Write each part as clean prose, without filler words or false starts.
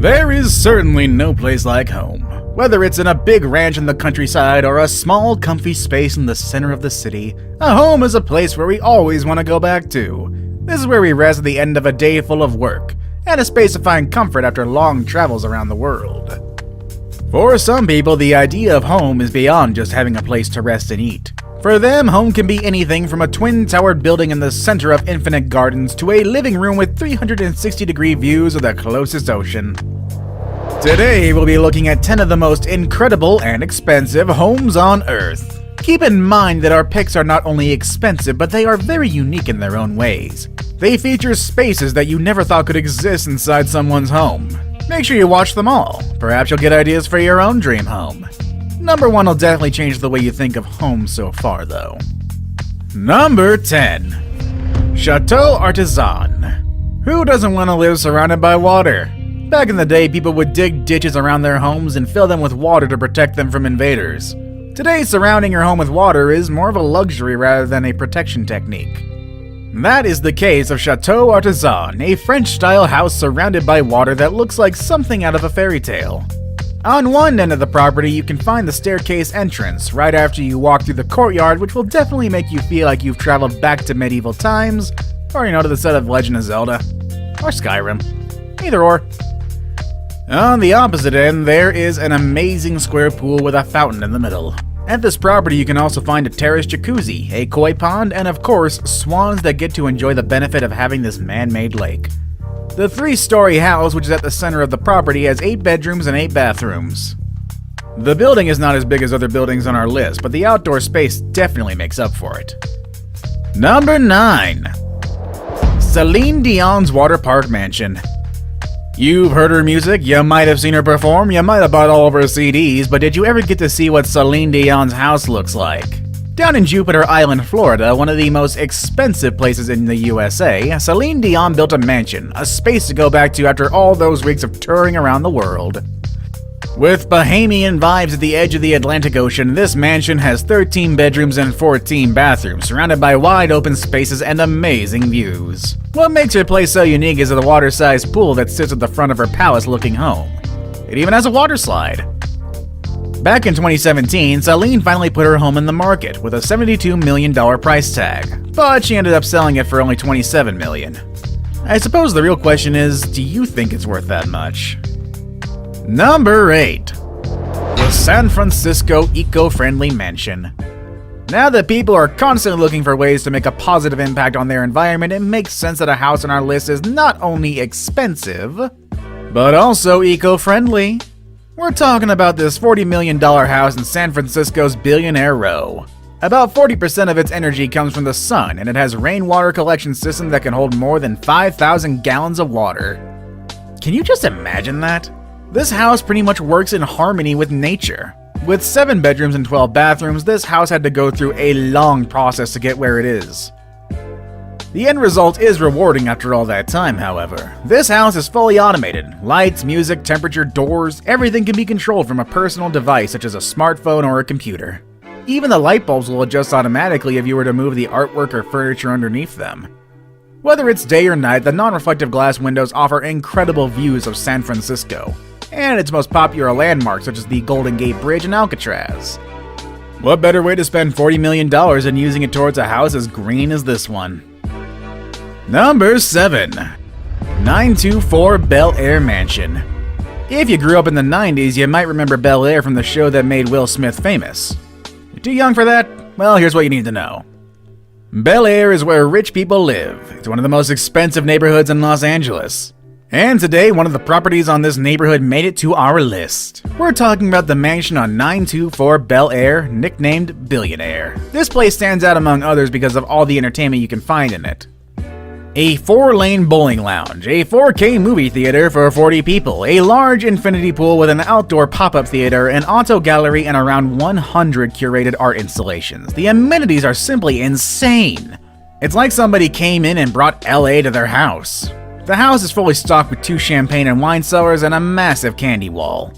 There is certainly no place like home. Whether it's in a big ranch in the countryside or a small, comfy space in the center of the city, a home is a place where we always want to go back to. This is where we rest at the end of a day full of work, and a space to find comfort after long travels around the world. For some people, the idea of home is beyond just having a place to rest and eat. For them, home can be anything from a twin-towered building in the center of infinite gardens to a living room with 360-degree views of the closest ocean. Today, we'll be looking at 10 of the most incredible and expensive homes on Earth. Keep in mind that our picks are not only expensive, but they are very unique in their own ways. They feature spaces that you never thought could exist inside someone's home. Make sure you watch them all. Perhaps you'll get ideas for your own dream home. Number 1 will definitely change the way you think of home so far, though. Number 10. Chateau Artisan. Who doesn't want to live surrounded by water? Back in the day, people would dig ditches around their homes and fill them with water to protect them from invaders. Today, surrounding your home with water is more of a luxury rather than a protection technique. That is the case of Chateau Artisan, a French-style house surrounded by water that looks like something out of a fairy tale. On one end of the property, you can find the staircase entrance right after you walk through the courtyard, which will definitely make you feel like you've traveled back to medieval times, or to the set of Legend of Zelda, or Skyrim. Either or. On the opposite end, there is an amazing square pool with a fountain in the middle. At this property, you can also find a terraced jacuzzi, a koi pond, and of course, swans that get to enjoy the benefit of having this man-made lake. The 3-story house, which is at the center of the property, has 8 bedrooms and 8 bathrooms. The building is not as big as other buildings on our list, but the outdoor space definitely makes up for it. Number 9. Celine Dion's Water Park Mansion. You've heard her music, you might have seen her perform, you might have bought all of her CDs, but did you ever get to see what Celine Dion's house looks like? Down in Jupiter Island, Florida, one of the most expensive places in the USA, Celine Dion built a mansion, a space to go back to after all those weeks of touring around the world. With Bahamian vibes at the edge of the Atlantic Ocean, this mansion has 13 bedrooms and 14 bathrooms, surrounded by wide open spaces and amazing views. What makes her place so unique is the water-sized pool that sits at the front of her palace-looking home. It even has a water slide. Back in 2017, Celine finally put her home in the market with a $72 million price tag, but she ended up selling it for only $27 million. I suppose the real question is, do you think it's worth that much? Number 8. The San Francisco Eco-Friendly Mansion. Now that people are constantly looking for ways to make a positive impact on their environment, it makes sense that a house on our list is not only expensive, but also eco-friendly. We're talking about this $40 million house in San Francisco's Billionaire Row. About 40% of its energy comes from the sun, and it has a rainwater collection system that can hold more than 5,000 gallons of water. Can you just imagine that? This house pretty much works in harmony with nature. With 7 bedrooms and 12 bathrooms, this house had to go through a long process to get where it is. The end result is rewarding after all that time, however. This house is fully automated. Lights, music, temperature, doors, everything can be controlled from a personal device such as a smartphone or a computer. Even the light bulbs will adjust automatically if you were to move the artwork or furniture underneath them. Whether it's day or night, the non-reflective glass windows offer incredible views of San Francisco and its most popular landmarks such as the Golden Gate Bridge and Alcatraz. What better way to spend $40 million than using it towards a house as green as this one? Number 7. 924 Bel Air Mansion. If you grew up in the 90s, you might remember Bel Air from the show that made Will Smith famous. You're too young for that? Well, here's what you need to know. Bel Air is where rich people live. It's one of the most expensive neighborhoods in Los Angeles. And today, one of the properties on this neighborhood made it to our list. We're talking about the mansion on 924 Bel Air, nicknamed Billionaire. This place stands out among others because of all the entertainment you can find in it. A 4-lane bowling lounge, a 4K movie theater for 40 people, a large infinity pool with an outdoor pop-up theater, an auto gallery, and around 100 curated art installations. The amenities are simply insane. It's like somebody came in and brought LA to their house. The house is fully stocked with 2 champagne and wine cellars and a massive candy wall.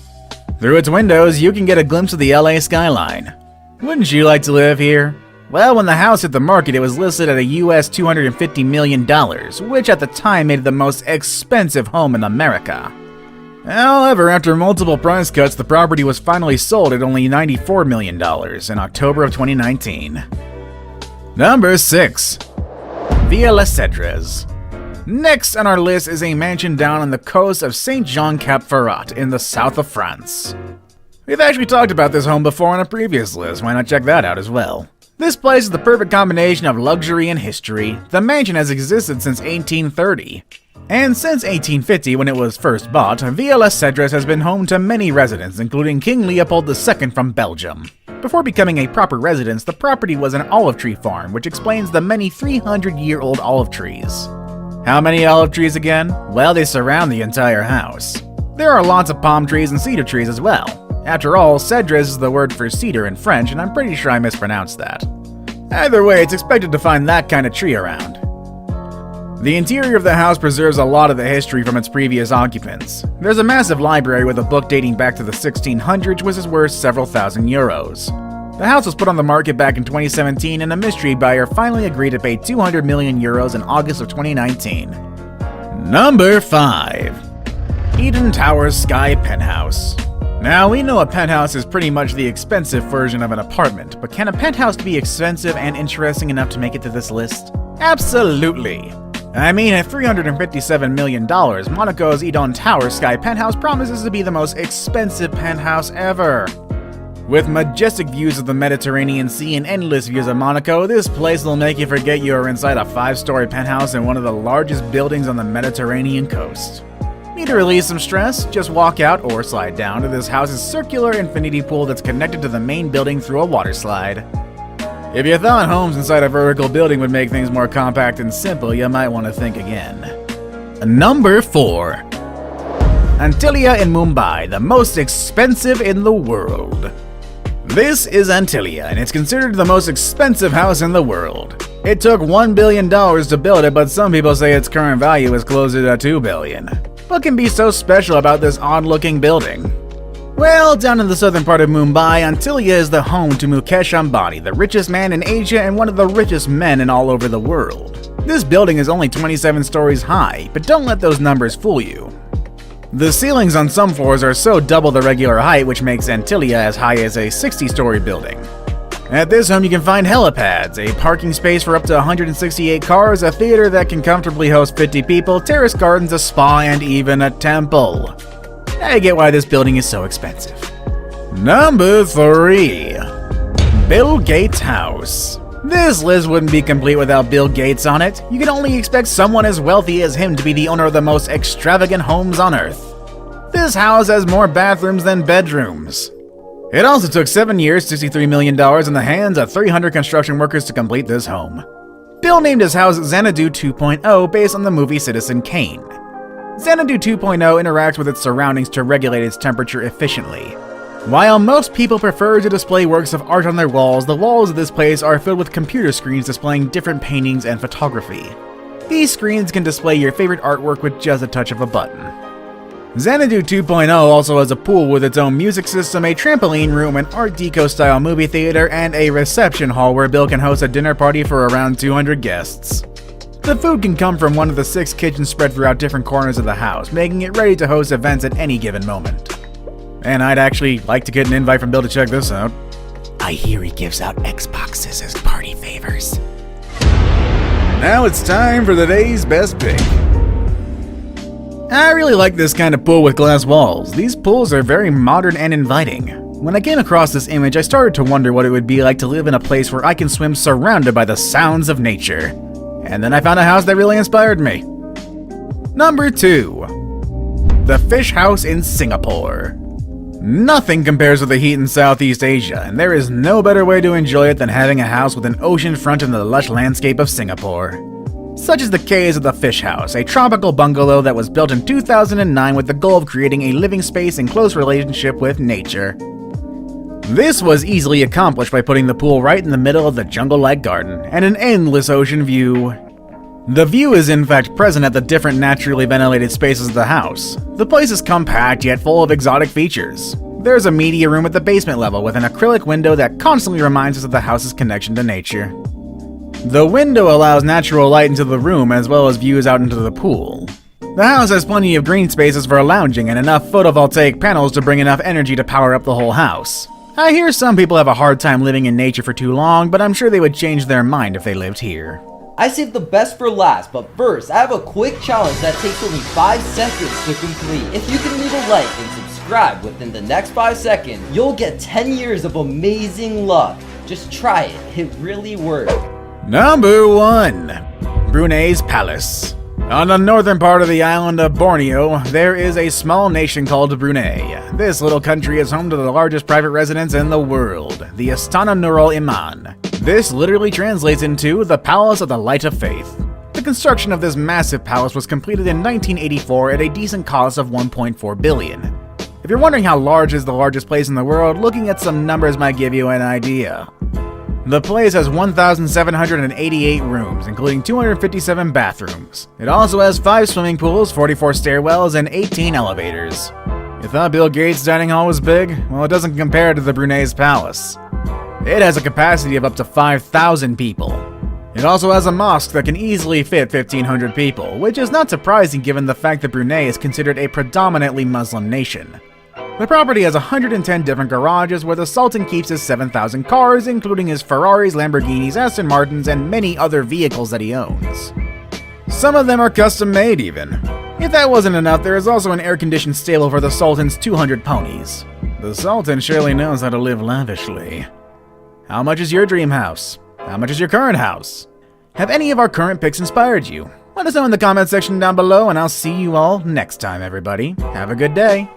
Through its windows, you can get a glimpse of the LA skyline. Wouldn't you like to live here? Well, when the house hit the market, it was listed at a US $250 million, which at the time made it the most expensive home in America. However, after multiple price cuts, the property was finally sold at only $94 million in October of 2019. Number 6. Villa Les Cedres. Next on our list is a mansion down on the coast of Saint-Jean-Cap-Ferrat in the south of France. We've actually talked about this home before on a previous list, why not check that out as well? This place is the perfect combination of luxury and history. The mansion has existed since 1830. And since 1850, when it was first bought, Villa Les Cedres has been home to many residents, including King Leopold II from Belgium. Before becoming a proper residence, the property was an olive tree farm, which explains the many 300-year-old olive trees. How many olive trees again? Well, they surround the entire house. There are lots of palm trees and cedar trees as well. After all, cedres is the word for cedar in French, and I'm pretty sure I mispronounced that. Either way, it's expected to find that kind of tree around. The interior of the house preserves a lot of the history from its previous occupants. There's a massive library with a book dating back to the 1600s, which is worth several thousand euros. The house was put on the market back in 2017, and a mystery buyer finally agreed to pay 200 million euros in August of 2019. Number 5. Eden Towers Sky Penthouse. Now, we know a penthouse is pretty much the expensive version of an apartment, but can a penthouse be expensive and interesting enough to make it to this list? Absolutely! I mean, at $357 million, Monaco's Eden Towers Sky Penthouse promises to be the most expensive penthouse ever. With majestic views of the Mediterranean Sea and endless views of Monaco, this place will make you forget you are inside a 5-story penthouse in one of the largest buildings on the Mediterranean coast. Need to release some stress? Just walk out or slide down to this house's circular infinity pool that's connected to the main building through a water slide. If you thought homes inside a vertical building would make things more compact and simple, you might want to think again. Number 4. Antilia in Mumbai, the most expensive in the world. This is Antilia, and it's considered the most expensive house in the world. It took $1 billion to build it, but some people say its current value is closer to $2 billion. What can be so special about this odd-looking building? Well, down in the southern part of Mumbai, Antilia is the home to Mukesh Ambani, the richest man in Asia and one of the richest men in all over the world. This building is only 27 stories high, but don't let those numbers fool you. The ceilings on some floors are so double the regular height, which makes Antilia as high as a 60-story building. At this home you can find helipads, a parking space for up to 168 cars, a theater that can comfortably host 50 people, terrace gardens, a spa, and even a temple. I get why this building is so expensive. Number 3. Bill Gates' house. This list wouldn't be complete without Bill Gates on it. You can only expect someone as wealthy as him to be the owner of the most extravagant homes on Earth. This house has more bathrooms than bedrooms. It also took 7 years, $63 million in the hands of 300 construction workers to complete this home. Bill named his house Xanadu 2.0 based on the movie Citizen Kane. Xanadu 2.0 interacts with its surroundings to regulate its temperature efficiently. While most people prefer to display works of art on their walls, the walls of this place are filled with computer screens displaying different paintings and photography. These screens can display your favorite artwork with just a touch of a button. Xanadu 2.0 also has a pool with its own music system, a trampoline room, an Art Deco-style movie theater, and a reception hall where Bill can host a dinner party for around 200 guests. The food can come from one of the 6 kitchens spread throughout different corners of the house, making it ready to host events at any given moment. And I'd actually like to get an invite from Bill to check this out. I hear he gives out Xboxes as party favors. Now it's time for the day's best pick. I really like this kind of pool with glass walls. These pools are very modern and inviting. When I came across this image, I started to wonder what it would be like to live in a place where I can swim surrounded by the sounds of nature. And then I found a house that really inspired me. Number 2. The Fish House in Singapore. Nothing compares with the heat in Southeast Asia, and there is no better way to enjoy it than having a house with an ocean front in the lush landscape of Singapore. Such is the case of the Fish House, a tropical bungalow that was built in 2009 with the goal of creating a living space in close relationship with nature. This was easily accomplished by putting the pool right in the middle of the jungle-like garden and an endless ocean view. The view is in fact present at the different naturally ventilated spaces of the house. The place is compact yet full of exotic features. There's a media room at the basement level with an acrylic window that constantly reminds us of the house's connection to nature. The window allows natural light into the room as well as views out into the pool. The house has plenty of green spaces for lounging and enough photovoltaic panels to bring enough energy to power up the whole house. I hear some people have a hard time living in nature for too long, but I'm sure they would change their mind if they lived here. I saved the best for last, but first, I have a quick challenge that takes only 5 seconds to complete. If you can leave a like and subscribe within the next 5 seconds, you'll get 10 years of amazing luck. Just try it, it really works. Number 1. Brunei's Palace. On the northern part of the island of Borneo, there is a small nation called Brunei. This little country is home to the largest private residence in the world, the Istana Nurul Iman. This literally translates into the Palace of the Light of Faith. The construction of this massive palace was completed in 1984 at a decent cost of 1.4 billion. If you're wondering how large is the largest place in the world, looking at some numbers might give you an idea. The place has 1,788 rooms, including 257 bathrooms. It also has 5 swimming pools, 44 stairwells, and 18 elevators. You thought Bill Gates' dining hall was big? Well, it doesn't compare to the Brunei's palace. It has a capacity of up to 5,000 people. It also has a mosque that can easily fit 1,500 people, which is not surprising given the fact that Brunei is considered a predominantly Muslim nation. The property has 110 different garages where the Sultan keeps his 7,000 cars, including his Ferraris, Lamborghinis, Aston Martins, and many other vehicles that he owns. Some of them are custom made even. If that wasn't enough, there is also an air-conditioned stable for the Sultan's 200 ponies. The Sultan surely knows how to live lavishly. How much is your dream house? How much is your current house? Have any of our current picks inspired you? Let us know in the comment section down below, and I'll see you all next time, everybody. Have a good day.